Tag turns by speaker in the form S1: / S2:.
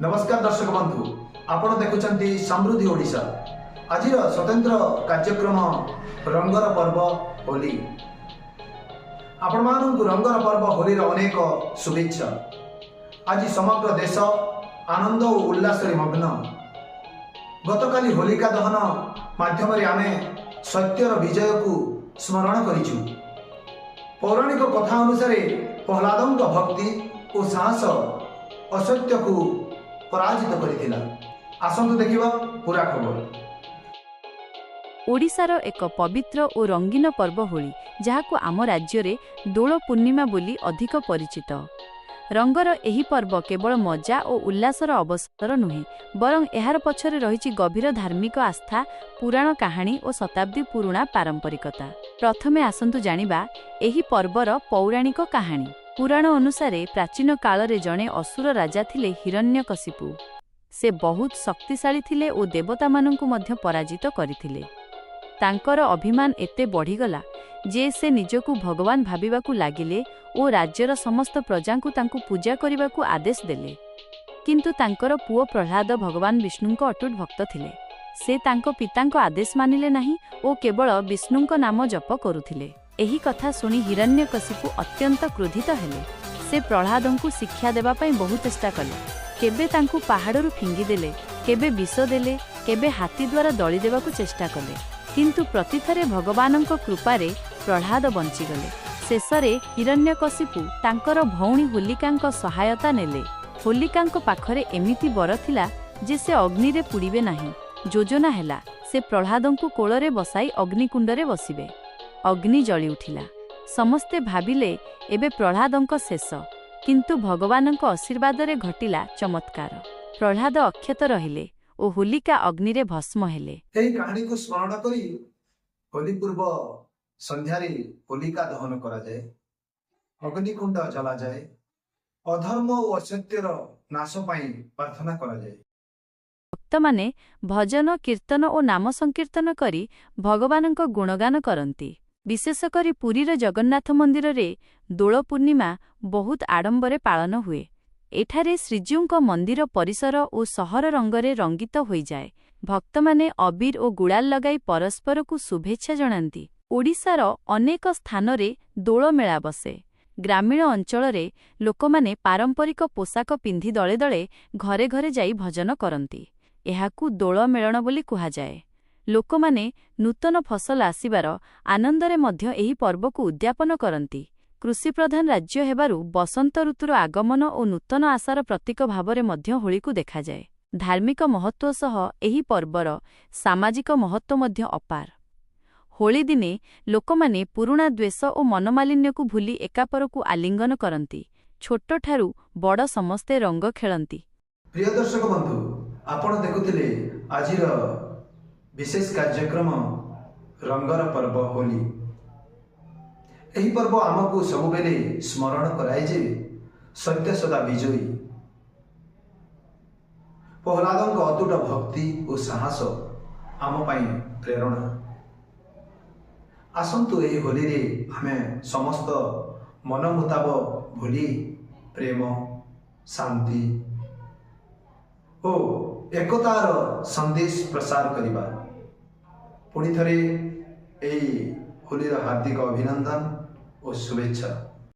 S1: नमस्कार दर्शक बंधु, आपण देखुचंती समृद्धि ओडिशा। आज स्वतंत्र कार्यक्रम रंगर पर्व होली। आपण मानू रंगर पर्व होली अनेक शुभेच्छा। आज समग्र देश आनंद और उल्लास मग्न। गतकाली होलिका दहन माध्यम आमे सत्यर विजय को स्मरण करिछु। पौराणिक कथा अनुसार प्रहलादंक भक्ति और साहस असत्य को पराजित करिथिला। आसंतु देखिबा पूरा खबर।
S2: ओडिशार एक पवित्र और रंगीन पर्व होली, जहाकु आम राज्य रे दोल पूर्णिमा बोली अधिक परिचित। रंगर एही पर्व केवल मजा और उल्लासर अवसर नुहे, बरं एहार पछरे रहिछि गभीर धार्मिक आस्था, पुराण कहानी और शताब्दी पुराणा पारंपरिकता। प्रथमे आसंतु जानिबा एही पर्वर पौराणिक कहानी। पुराण अनुसारे प्राचीन काल रे जणे असुर राजा थिले हिरण्यकशिपु। से बहुत शक्तिशाली थिले और देवता माननकु मध्य पराजित करिथिले। तांकर अभिमान एते बढ़ीगला जे से निजकु भगवान भाबिबाकु लागिले और राज्यर समस्त प्रजांकु तांकु पूजा करिबाकु आदेश देले। किंतु तांकर पुओ प्रहलाद भगवान विष्णुंक अटूट भक्त थिले। से तांको पितांको आदेश मानिले नाही और केवल विष्णुंक नाम जप करुथिले। एही कथा सुनी हिरण्यकशिपु अत्यंत क्रोधित हेले। से प्रहलादंकु शिक्षा देबा पई बहुत चेष्टा कले। केबे तांकु पहाड़रु फिंगी देले, केबे विष देले, केबे हाथी द्वारा दली देबाकु चेष्टा कले। किंतु प्रतिथरे भगवानंक कृपारे प्रहलाद बंचीगले। शेषरे हिरण्यकशिपु तांकर भौणी होलिकांक सहायता नेले। होलिकांक पाखरे एमिति बर थिला जे से अग्नि रे पुड़िबे नाही। योजना हेला से प्रहलादंकु कोଳରେ बसाई अग्निकुंडरे बसिबे। अग्नि जଳି उठिला। समस्ते भाबिले एबे प्रहलादंक शेष, किंतु भगवानंक आशीर्वाद रे घटिला चमत्कार। प्रहलाद अक्षत रहिले और होलिका अग्नि रे भस्म हेले।
S1: एही कहानी को स्मरण करी होली पूर्व संध्या रे होलिका दहन करा जाए, अग्निकुंड जला जाए, अधर्म और असत्यर नाश पई प्रार्थना करा जाए।
S2: भक्त माने भजन कीर्तन और नाम संकीर्तन करी भगवानंक गुणगान करती। विशेषकर पुरीर जगन्नाथ मंदिर रे दोल पूर्णिमा बहुत आडंबरे पालन हुए। एठारे श्रीजीउंक मंदिर परिसर और सहर रंगरे रंगित होई जाए। भक्त माने अबीर और गुलाल लगाई परस्पर को शुभेच्छा जणांती। ओडिशार अनेक स्थान रे दोल मेला बसे। ग्रामीण अंचल रे लोकमाने पारंपरिक पोशाक पिंधि दले दले घरे घरे जाई भजन करती। एहाकु दोल मेलन बोली कुहा जाए। लोकमाने नूतन फसल आसिबार आनंदरे मध्य एही पर्व को उद्यापन करती। कृषि प्रधान राज्य हेबारु बसंत ऋतुर आगमन और नूतन आशार प्रतीक भावरे मध्य होली को देखा जाए। धार्मिक महत्व सह एही पर्वर सामाजिक महत्व मध्य अपार। होली दिने लोकमाने पुरुणा द्वेष और मनमालिन्य को भूली एकापर को आलिंगन करती। छोट ठारू बड़ समस्ते रंग खेलती।
S1: प्रिय दर्शक बंधु, आपण देखुथिले आजिर विशेष कार्यक्रम रंगर पर्व होली। एही पर्व आमको सबुबेले स्मरण कराए जे सत्य सदा विजयी। प्रहलादंक अतुट भक्ति और साहस आम पाई प्रेरणा। आसंतु एही होली रे हमें समस्त मन मुताबक भूली प्रेम, शांति और एकतार संदेश प्रसार करिबा। पुणी थरे एही होलीर हार्दिक अभिनंदन और शुभेच्छा।